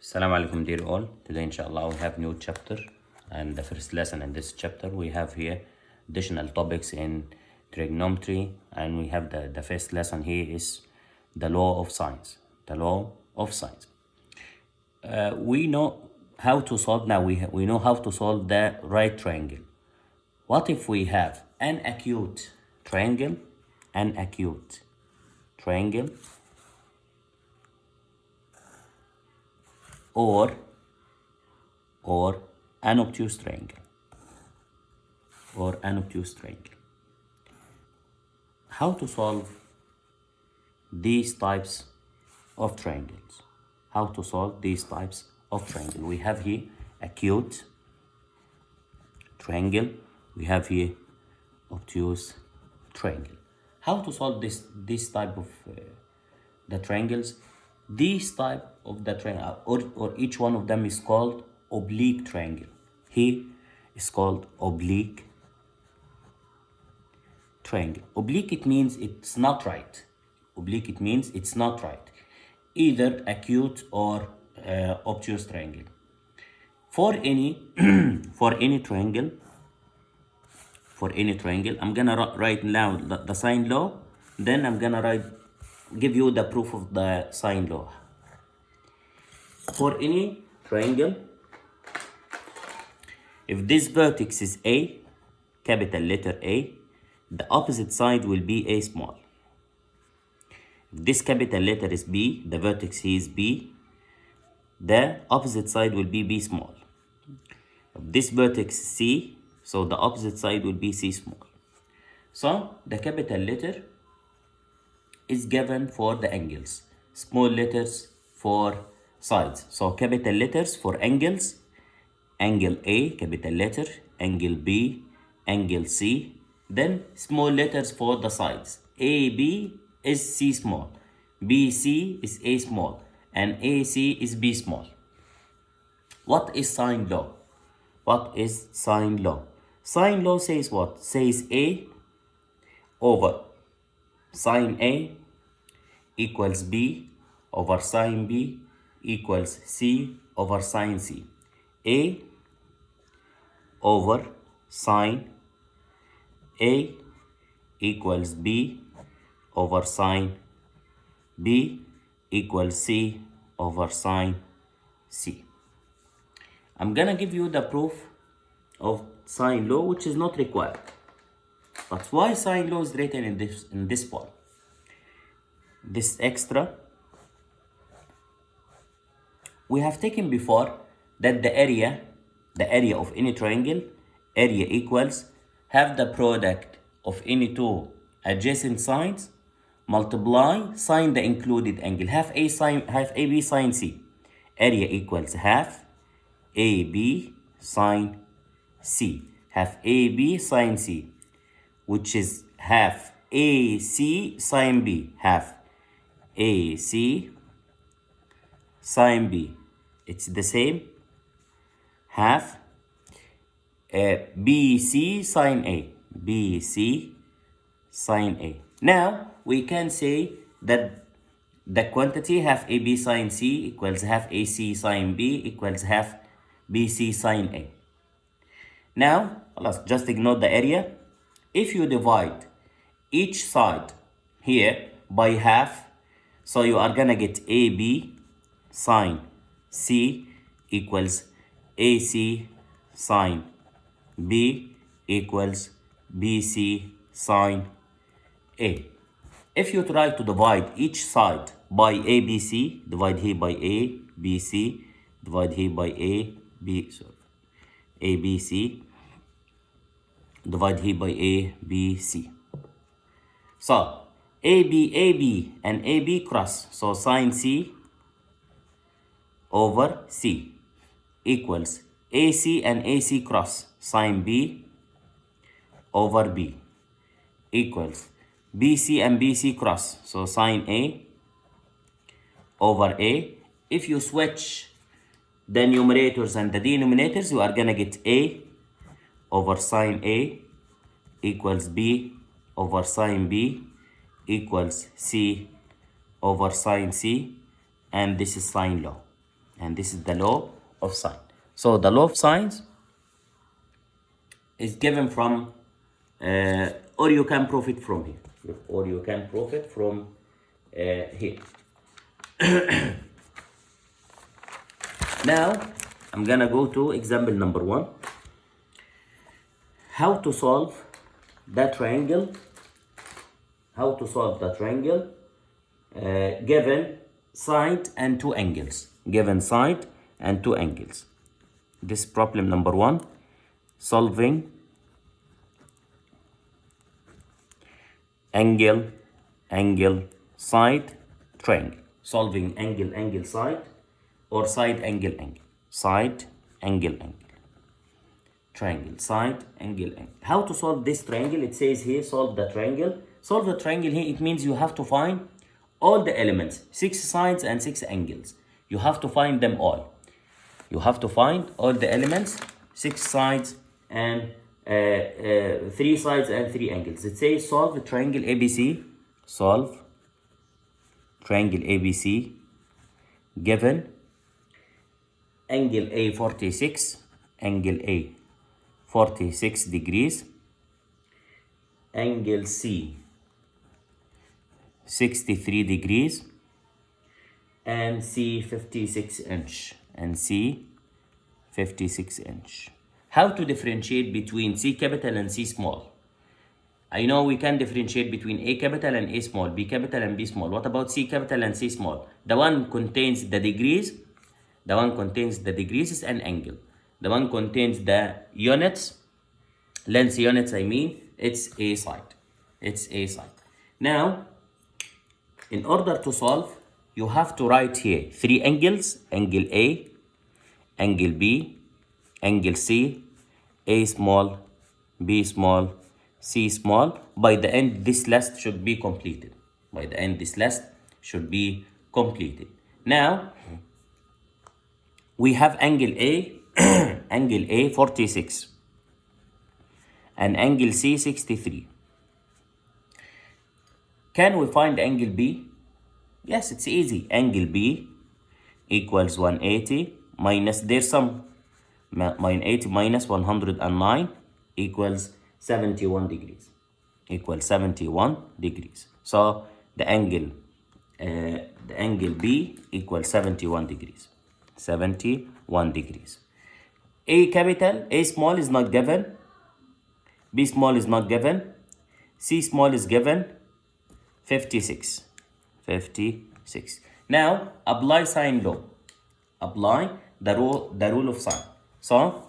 Assalamu alaikum dear all. Today inshallah we have new chapter, and the first lesson in this chapter we have here additional topics in trigonometry, and we have the first lesson here is the law of sines. The law of sines. We know how to solve now. We know how to solve the right triangle. What if we have an acute triangle, an acute triangle, or an obtuse triangle, or an obtuse triangle? How to solve these types of triangles? How to solve these types of triangle? We have here acute triangle. We have here obtuse triangle. How to solve this type of the triangles? This type of the triangle, or each one of them is called oblique triangle. Here is called oblique triangle. Oblique, it means it's not right. Oblique, it means it's not right. Either acute or obtuse triangle. For any for any triangle, I'm gonna write now the sine law. Then I'm gonna give you the proof of the sine law. For any triangle, if this vertex is A, capital letter A, the opposite side will be A small. If this capital letter is B, the vertex here is B, the opposite side will be B small. If this vertex is C, so the opposite side will be C small. So the capital letter is given for the angles, small letters for sides. So capital letters for angles, angle A, capital letter, angle B, angle C. Then small letters for the sides. AB is C small, BC is A small, and AC is B small. What is sine law? What is sine law? Sine law says what? Says A over sine A equals B over sine B equals C over sine C. A over sine A equals B over sine B equals C over sine C. I'm gonna give you the proof of sine law, which is not required. But why sine law is written in this form? This extra, we have taken before that the area of any triangle, area equals have the product of any two adjacent sides multiply sine the included angle, half AB sine C. Area equals half AB sine C, half AB sine C, which is half AC sine B, half AC sine B. It's the same, half BC sine A, BC sine A. Now we can say that the quantity half AB sine C equals half AC sine B equals half BC sine A. Now let's just ignore the area. If you divide each side here by half, so you are gonna get AB sine C equals AC sine B equals BC sine A. If you try to divide each side by ABC, divide here by A, BC, divide here by ABC, divide here by ABC. So AB and AB cross, so sine C over C equals AC and AC cross, sine B over B equals BC and BC cross, so sine A over A. If you switch the numerators and the denominators, you are gonna get A over sine A equals B over sine B equals C over sine C, and this is sine law. and this is the law of sine. So the law of sines is given from, or you can profit from here, or you can profit from here. Now I'm gonna go to example number 1. How to solve the triangle. How to solve the triangle given side and 2 angles. Given side and 2 angles. This problem number 1. Solving angle, side, triangle. Solving angle, side, or side, angle. Side, angle. Triangle, side, angle. How to solve this triangle? It says here, solve the triangle. Solve the triangle here, it means you have to find all the elements, 6 sides and 6 angles. You have to find them all. You have to find all the elements, 6 sides and 3 sides and 3 angles. It says solve the triangle ABC. Solve triangle ABC given angle A 46, angle A 46 degrees, angle C 63 degrees, and C 56 inch, and C 56 inch. How to differentiate between C capital and C small? I know we can differentiate between A capital and A small, B capital and B small. What about C capital and C small? The one contains the degrees. The one contains the degrees is an angle. The one contains the units, length units, I mean, it's A side. It's A side. Now, in order to solve, you have to write here 3 angles, angle A, angle B, angle C, A small, B small, C small. By the end, this list should be completed. By the end, this list should be completed. Now, we have angle A, angle A 46, and angle C 63. Can we find angle B? Yes, it's easy. Angle B equals 180 minus their sum. 180 minus 109 equals 71 degrees. Equals 71 degrees. So the angle B equals 71 degrees. 71 degrees. A capital, A small is not given. B small is not given. C small is given. 56. 56. Now apply sine law. Apply the rule of sine. So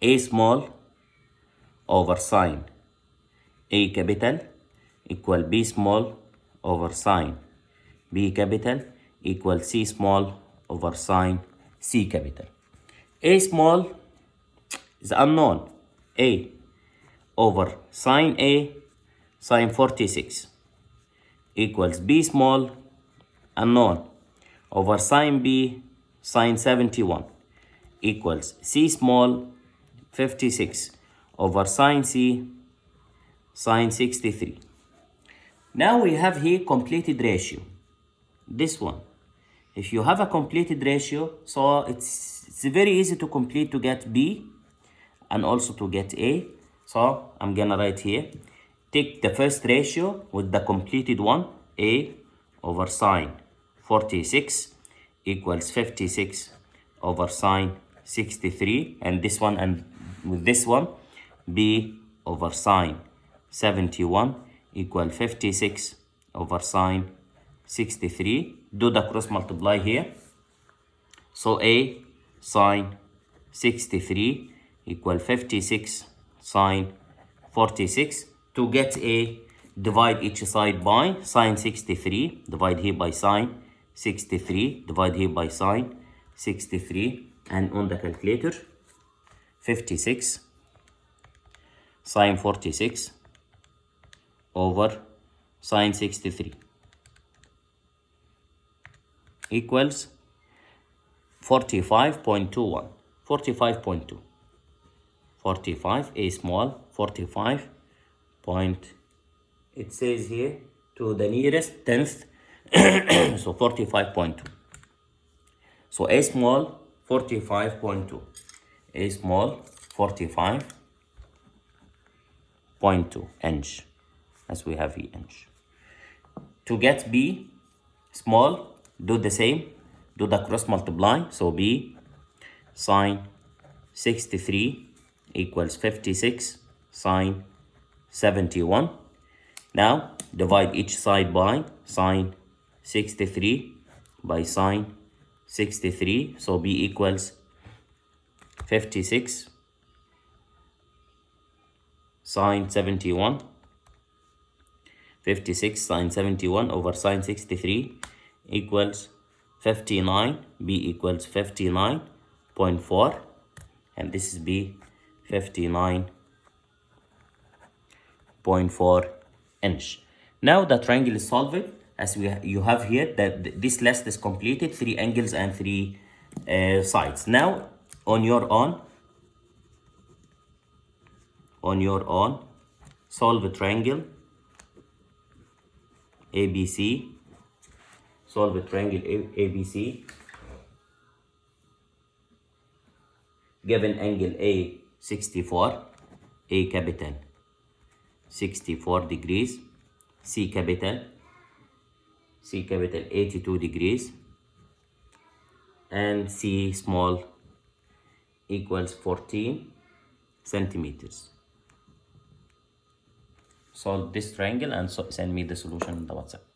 A small over sine A capital equal B small over sine B capital equal C small over sine C capital. A small is unknown. A over sine A sine 46 equals B small unknown over sine B sine 71 equals C small 56 over sine C sine 63. Now we have here completed ratio. This one. If you have a completed ratio, so it's very easy to complete to get B and also to get A. So I'm gonna write here. Take the first ratio with the completed one, A over sine 46 equals 56 over sine 63, and this one, and with this one, B over sine 71 equal 56 over sine 63. Do the cross multiply here. So A sine 63 equal 56 sine 46. To get A, divide each side by sine 63. Divide here by sine 63. Divide here by sine 63. And on the calculator, 56 sine 46 over sine 63 equals 45.21. 45.2. 45, A small, 45 point, it says here, to the nearest tenth, so 45.2. So A small 45.2. A small 45.2 inch, as we have here inch. To get B small, do the same, do the cross multiply. So B sine 63 equals 56 sine 71. Now divide each side by sine 63 by sine 63. So B equals 56 sine 71. 56 sine 71 over sine 63 equals 59. B equals 59.4, and this is B 59.4 inch. Now the triangle is solved, as you have here that this list is completed, 3 angles and 3 sides. Now on your own solve a triangle ABC. Solve a triangle ABC. Given angle A 64, A capital 64 degrees, C capital 82 degrees, and C small equals 14 centimeters. Solve this triangle and send me the solution in the WhatsApp.